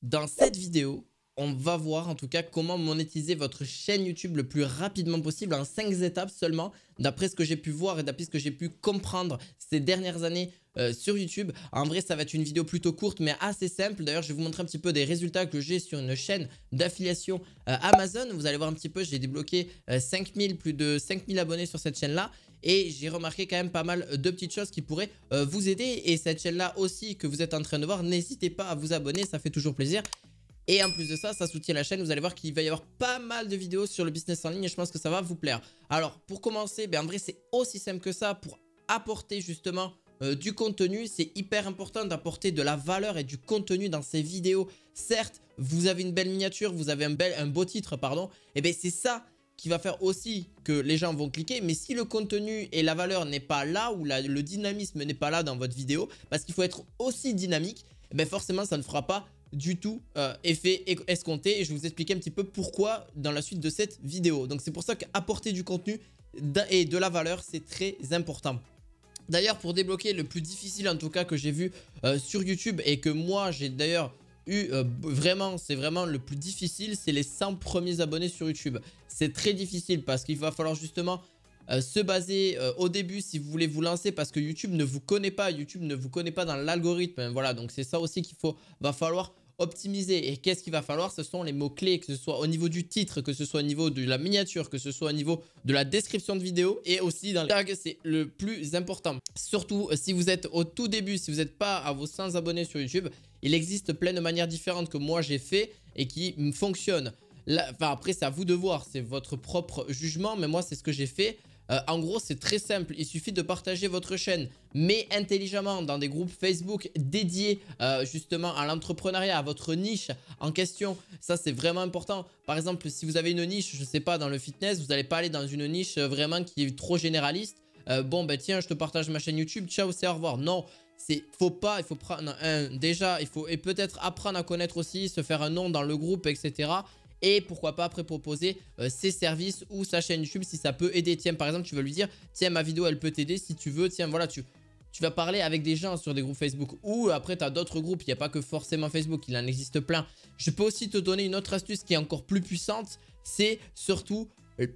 Dans cette vidéo, on va voir en tout cas comment monétiser votre chaîne YouTube le plus rapidement possible en 5 étapes seulement, d'après ce que j'ai pu voir et d'après ce que j'ai pu comprendre ces dernières années sur YouTube. En vrai, ça va être une vidéo plutôt courte mais assez simple. D'ailleurs, je vais vous montrer un petit peu des résultats que j'ai sur une chaîne d'affiliation Amazon. Vous allez voir un petit peu, j'ai débloqué 5000, plus de 5000 abonnés sur cette chaîne-là. Et j'ai remarqué quand même pas mal de petites choses qui pourraient vous aider. Et cette chaîne-là aussi que vous êtes en train de voir, n'hésitez pas à vous abonner, ça fait toujours plaisir. Et en plus de ça, ça soutient la chaîne. Vous allez voir qu'il va y avoir pas mal de vidéos sur le business en ligne et je pense que ça va vous plaire. Alors, pour commencer, en vrai, c'est aussi simple que ça. Pour apporter justement du contenu, c'est hyper important d'apporter de la valeur et du contenu dans ces vidéos. Certes, vous avez une belle miniature, vous avez un beau titre, pardon. Et bien, c'est ça qui va faire aussi que les gens vont cliquer. Mais si le contenu et la valeur n'est pas là ou le dynamisme n'est pas là dans votre vidéo, parce qu'il faut être aussi dynamique, forcément, ça ne fera pas du tout effet escompté. Et je vais vous expliquer un petit peu pourquoi dans la suite de cette vidéo. Donc, c'est pour ça qu'apporter du contenu et de la valeur, c'est très important. D'ailleurs, pour débloquer le plus difficile en tout cas que j'ai vu sur YouTube et que moi j'ai d'ailleurs eu vraiment, c'est vraiment le plus difficile, c'est les 100 premiers abonnés sur YouTube. C'est très difficile parce qu'il va falloir justement se baser au début si vous voulez vous lancer parce que YouTube ne vous connaît pas, YouTube ne vous connaît pas dans l'algorithme. Voilà, donc c'est ça aussi va falloir optimiser. Et qu'est-ce qu'il va falloir? Ce sont les mots-clés, que ce soit au niveau du titre, que ce soit au niveau de la miniature, que ce soit au niveau de la description de vidéo et aussi dans les tags, c'est le plus important. Surtout si vous êtes au tout début, si vous n'êtes pas à vos 100 abonnés sur YouTube, il existe plein de manières différentes que moi j'ai fait et qui fonctionnent. Enfin, après, c'est à vous de voir, c'est votre propre jugement, mais moi, c'est ce que j'ai fait. En gros, c'est très simple. Il suffit de partager votre chaîne, mais intelligemment dans des groupes Facebook dédiés justement à l'entrepreneuriat, à votre niche en question. Ça, c'est vraiment important. Par exemple, si vous avez une niche, je ne sais pas, dans le fitness, vous n'allez pas aller dans une niche vraiment qui est trop généraliste. Bon, tiens, je te partage ma chaîne YouTube. Ciao, c'est au revoir. Non. Il faut prendre déjà, il faut peut-être apprendre à connaître aussi, se faire un nom dans le groupe, etc. Et pourquoi pas après proposer ses services ou sa chaîne YouTube si ça peut aider. Tiens, par exemple, tu vas lui dire, tiens, ma vidéo, elle peut t'aider si tu veux. Tiens, voilà, tu vas parler avec des gens sur des groupes Facebook. Ou après, tu as d'autres groupes. Il n'y a pas que forcément Facebook, il en existe plein. Je peux aussi te donner une autre astuce qui est encore plus puissante. C'est surtout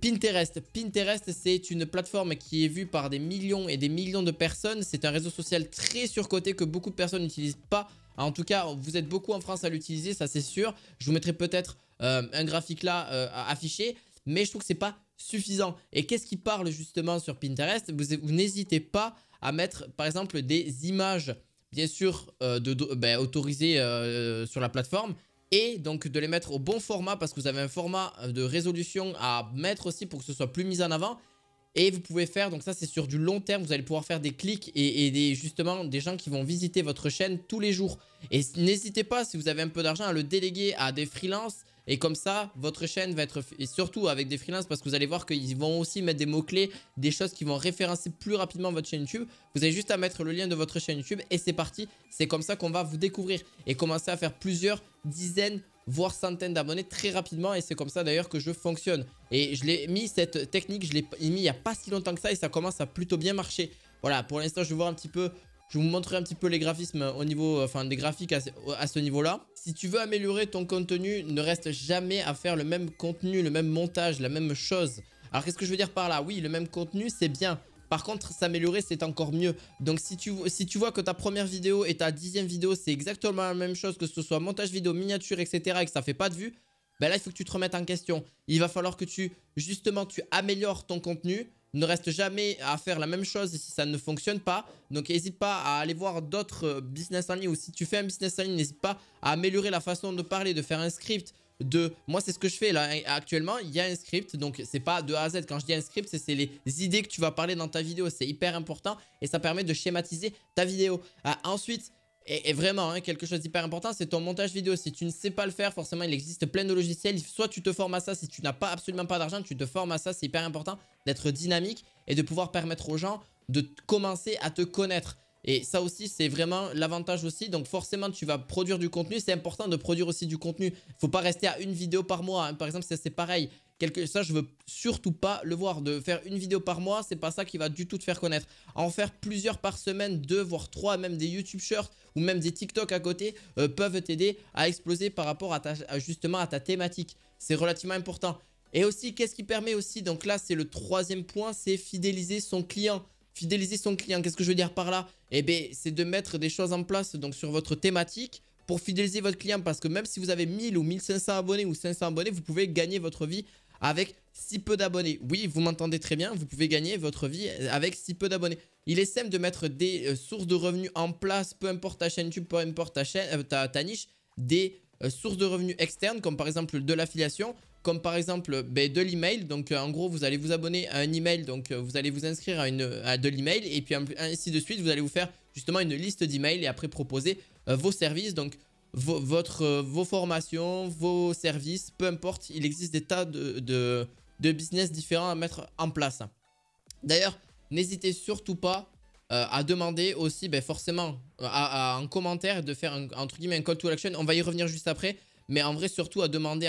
Pinterest. Pinterest, c'est une plateforme qui est vue par des millions et des millions de personnes. C'est un réseau social très surcoté que beaucoup de personnes n'utilisent pas. En tout cas, vous êtes beaucoup en France à l'utiliser, ça c'est sûr. Je vous mettrai peut-être un graphique là affiché, mais je trouve que c'est pas suffisant. Et qu'est-ce qui parle justement sur Pinterest? Vous n'hésitez pas à mettre par exemple des images, bien sûr, autorisées sur la plateforme. Et donc de les mettre au bon format parce que vous avez un format de résolution à mettre aussi pour que ce soit plus mis en avant. Et vous pouvez faire, donc ça c'est sur du long terme, vous allez pouvoir faire des clics et justement des gens qui vont visiter votre chaîne tous les jours. Et n'hésitez pas, si vous avez un peu d'argent, à le déléguer à des freelances. Et comme ça, votre chaîne va être, et surtout avec des freelances, parce que vous allez voir qu'ils vont aussi mettre des mots-clés, des choses qui vont référencer plus rapidement votre chaîne YouTube. Vous avez juste à mettre le lien de votre chaîne YouTube et c'est parti. C'est comme ça qu'on va vous découvrir et commencer à faire plusieurs dizaines voire centaines d'abonnés très rapidement. Et c'est comme ça d'ailleurs que je fonctionne. Et je l'ai mis, cette technique, je l'ai mis il n'y a pas si longtemps que ça et ça commence à plutôt bien marcher. Voilà, pour l'instant, je vais voir un petit peu. Je vous montrerai un petit peu les graphismes au niveau, enfin des graphiques à ce niveau-là. Si tu veux améliorer ton contenu, ne reste jamais à faire le même contenu, le même montage, la même chose. Alors qu'est-ce que je veux dire par là? Oui, le même contenu, c'est bien. Par contre, s'améliorer, c'est encore mieux. Donc, si tu vois que ta première vidéo et ta 10e vidéo, c'est exactement la même chose, que ce soit montage vidéo, miniature, etc. et que ça fait pas de vues, là, il faut que tu te remettes en question. Il va falloir que justement, tu améliores ton contenu. Ne reste jamais à faire la même chose si ça ne fonctionne pas. Donc, n'hésite pas à aller voir d'autres business en ligne. Ou si tu fais un business en ligne, n'hésite pas à améliorer la façon de parler, de faire un script. Moi, c'est ce que je fais là actuellement. Il y a un script, donc c'est pas de A à Z. Quand je dis un script, c'est les idées que tu vas parler dans ta vidéo. C'est hyper important et ça permet de schématiser ta vidéo. Ensuite, et vraiment, quelque chose d'hyper important, c'est ton montage vidéo. Si tu ne sais pas le faire, forcément, il existe plein de logiciels. Soit tu te formes à ça, si tu n'as pas absolument pas d'argent, tu te formes à ça. C'est hyper important d'être dynamique et de pouvoir permettre aux gens de commencer à te connaître. Et ça aussi, c'est vraiment l'avantage aussi. Donc forcément, tu vas produire du contenu. C'est important de produire aussi du contenu. Il ne faut pas rester à une vidéo par mois, hein. Par exemple, c'est pareil. Ça, je veux surtout pas le voir. De faire une vidéo par mois, c'est pas ça qui va du tout te faire connaître. En faire plusieurs par semaine, 2 voire 3, même des YouTube Shorts ou même des TikTok à côté peuvent t'aider à exploser par rapport justement à ta thématique. C'est relativement important. Et aussi, qu'est-ce qui permet aussi, donc là, c'est le troisième point, c'est fidéliser son client. Fidéliser son client, qu'est-ce que je veux dire par là? Eh bien, c'est de mettre des choses en place donc sur votre thématique pour fidéliser votre client. Parce que même si vous avez 1000 ou 1500 abonnés ou 500 abonnés, vous pouvez gagner votre vie avec si peu d'abonnés. Oui, vous m'entendez très bien, vous pouvez gagner votre vie avec si peu d'abonnés. Il est simple de mettre des sources de revenus en place, peu importe ta chaîne YouTube, peu importe ta niche, des sources de revenus externes comme par exemple de l'affiliation, comme par exemple de l'email. Donc en gros, vous allez vous abonner à un email, donc vous allez vous inscrire à de l'email et puis ainsi de suite, vous allez vous faire justement une liste d'emails et après proposer vos services. Donc vos formations, vos services, peu importe, il existe des tas de business différents à mettre en place. D'ailleurs, n'hésitez surtout pas à demander aussi forcément en commentaire de faire entre guillemets un call to action. On va y revenir juste après. Mais en vrai, surtout à demander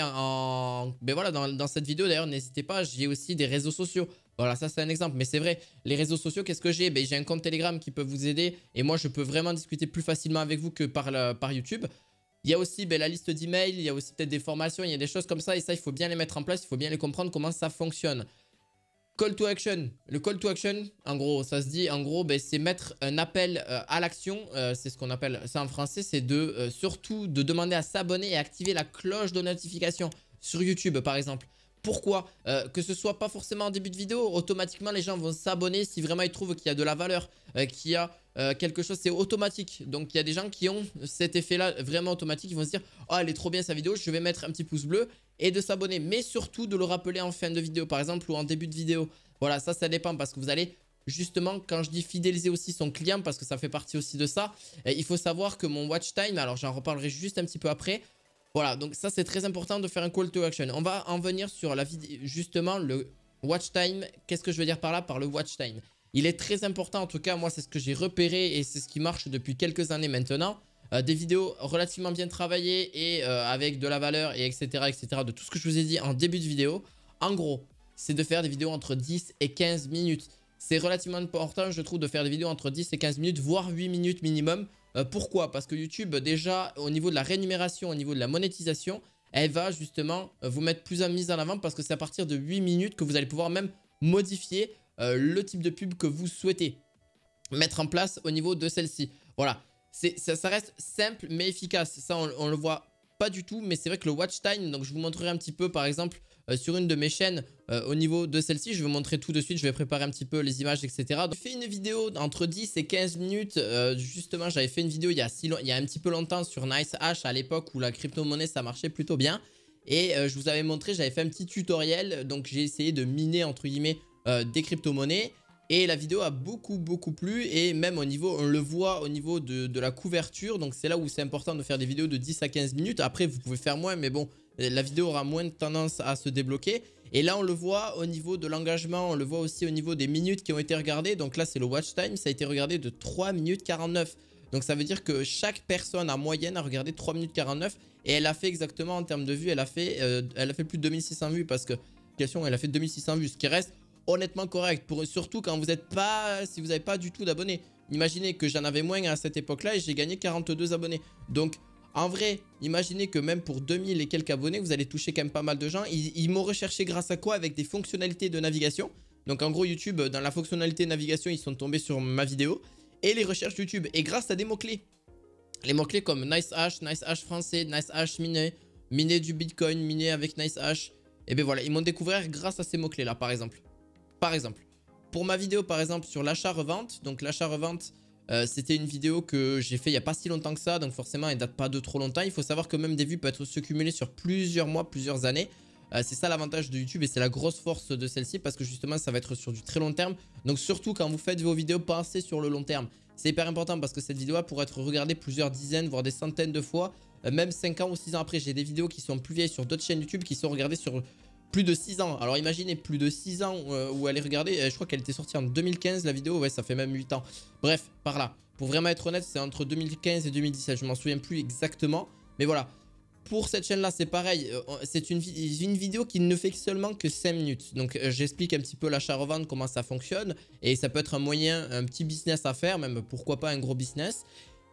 voilà, dans cette vidéo, d'ailleurs, n'hésitez pas, j'ai aussi des réseaux sociaux. Voilà, ça c'est un exemple. Mais c'est vrai, les réseaux sociaux, qu'est-ce que j'ai? J'ai un compte Telegram qui peut vous aider. Et moi, je peux vraiment discuter plus facilement avec vous que par YouTube. Il y a aussi la liste d'emails, il y a aussi peut-être des formations, il y a des choses comme ça. Et ça, il faut bien les mettre en place, il faut bien les comprendre comment ça fonctionne. Call to action. Le call to action, en gros, ça se dit, en gros, c'est mettre un appel à l'action. C'est ce qu'on appelle ça en français. C'est surtout de demander à s'abonner et activer la cloche de notification sur YouTube, par exemple. Pourquoi? Que ce soit pas forcément en début de vidéo, automatiquement les gens vont s'abonner si vraiment ils trouvent qu'il y a de la valeur, qu'il y a quelque chose, c'est automatique. Donc il y a des gens qui ont cet effet-là vraiment automatique, ils vont se dire « Oh, elle est trop bien sa vidéo, je vais mettre un petit pouce bleu » et de s'abonner. Mais surtout de le rappeler en fin de vidéo par exemple ou en début de vidéo. Voilà, ça dépend parce que vous allez justement, quand je dis fidéliser aussi son client, parce que ça fait partie aussi de ça, il faut savoir que mon watch time, alors j'en reparlerai juste un petit peu après. Voilà, donc ça c'est très important de faire un call to action. On va en venir sur la vidéo, justement le watch time. Qu'est-ce que je veux dire par là, par le watch time? Il est très important, en tout cas moi c'est ce que j'ai repéré et c'est ce qui marche depuis quelques années maintenant. Des vidéos relativement bien travaillées et avec de la valeur et etc., de tout ce que je vous ai dit en début de vidéo. En gros, c'est de faire des vidéos entre 10 et 15 minutes. C'est relativement important, je trouve, de faire des vidéos entre 10 et 15 minutes, voire 8 minutes minimum. Pourquoi? Parce que YouTube, déjà, au niveau de la rémunération, au niveau de la monétisation, elle va justement vous mettre plus en mise en avant parce que c'est à partir de 8 minutes que vous allez pouvoir même modifier le type de pub que vous souhaitez mettre en place au niveau de celle-ci. Voilà, ça reste simple mais efficace. Ça, on le voit pas du tout, mais c'est vrai que le watch time, donc je vous montrerai un petit peu par exemple sur une de mes chaînes au niveau de celle-ci. Je vais vous montrer tout de suite, je vais préparer un petit peu les images, etc. J'ai fait une vidéo entre 10 et 15 minutes. Justement, j'avais fait une vidéo il y a un petit peu longtemps sur NiceHash à l'époque où la crypto-monnaie ça marchait plutôt bien. Et je vous avais montré, j'avais fait un petit tutoriel. Donc j'ai essayé de miner entre guillemets des crypto-monnaies. Et la vidéo a beaucoup plu et même au niveau, on le voit au niveau de la couverture. Donc c'est là où c'est important de faire des vidéos de 10 à 15 minutes. Après vous pouvez faire moins mais bon, la vidéo aura moins de tendance à se débloquer. Et là on le voit au niveau de l'engagement, on le voit aussi au niveau des minutes qui ont été regardées. Donc là c'est le watch time, ça a été regardé de 3 minutes 49. Donc ça veut dire que chaque personne en moyenne a regardé 3 minutes 49. Et elle a fait exactement en termes de vues, elle a fait plus de 2600 vues parce que elle a fait 2600 vues, ce qui reste honnêtement correct, surtout quand vous n'êtes pas, si vous n'avez pas du tout d'abonnés. Imaginez que j'en avais moins à cette époque-là et j'ai gagné 42 abonnés. Donc, en vrai, imaginez que même pour 2000 et quelques abonnés, vous allez toucher quand même pas mal de gens. Ils m'ont recherché grâce à quoi? Avec des fonctionnalités de navigation. Donc, en gros, YouTube, dans la fonctionnalité navigation, ils sont tombés sur ma vidéo et les recherches YouTube. Et grâce à des mots-clés. Les mots-clés comme NiceHash, NiceHash français, NiceHash miné, miné du Bitcoin, miné avec NiceHash. Et bien voilà, ils m'ont découvert grâce à ces mots-clés-là, par exemple. Pour ma vidéo par exemple sur l'achat-revente, donc l'achat-revente, c'était une vidéo que j'ai fait il n'y a pas si longtemps que ça, donc forcément elle date pas de trop longtemps. Il faut savoir que même des vues peuvent se cumuler sur plusieurs mois, plusieurs années. C'est ça l'avantage de YouTube et c'est la grosse force de celle-ci parce que justement ça va être sur du très long terme. Donc surtout quand vous faites vos vidéos, pensez sur le long terme. C'est hyper important parce que cette vidéo pourrait être regardée plusieurs dizaines, voire des centaines de fois, même 5 ans ou 6 ans après. J'ai des vidéos qui sont plus vieilles sur d'autres chaînes YouTube qui sont regardées sur plus de 6 ans. Alors imaginez plus de 6 ans où elle est regardée. Je crois qu'elle était sortie en 2015 la vidéo. Ouais, ça fait même 8 ans. Bref, par là. Pour vraiment être honnête, c'est entre 2015 et 2017. Je m'en souviens plus exactement. Mais voilà. Pour cette chaîne-là, c'est pareil. C'est une vidéo qui ne fait seulement que 5 minutes. Donc, j'explique un petit peu l'achat-revente, comment ça fonctionne. Et ça peut être un moyen, un petit business à faire, même pourquoi pas un gros business.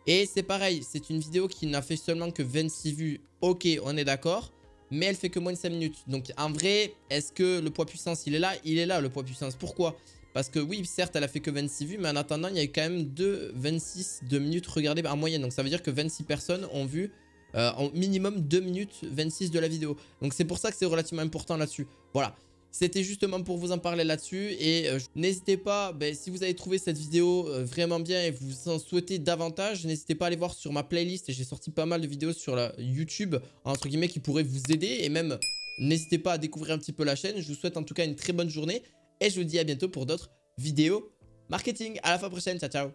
Et c'est pareil, c'est une vidéo qui n'a fait seulement que 26 vues. Ok, on est d'accord. Mais elle fait que moins de 5 minutes. Donc, en vrai, est-ce que le poids puissance, il est là? Il est là, le poids puissance. Pourquoi? Parce que oui, certes, elle a fait que 26 vues. Mais en attendant, il y a eu quand même 26 minutes regardées en moyenne. Donc, ça veut dire que 26 personnes ont vu... en minimum 2 minutes 26 de la vidéo. Donc c'est pour ça que c'est relativement important là-dessus. Voilà. C'était justement pour vous en parler là-dessus. Et n'hésitez pas, si vous avez trouvé cette vidéo vraiment bien et vous en souhaitez davantage, n'hésitez pas à aller voir sur ma playlist. J'ai sorti pas mal de vidéos sur la YouTube, entre guillemets, qui pourraient vous aider. Et même, n'hésitez pas à découvrir un petit peu la chaîne. Je vous souhaite en tout cas une très bonne journée. Et je vous dis à bientôt pour d'autres vidéos marketing. À la fois prochaine. Ciao, ciao.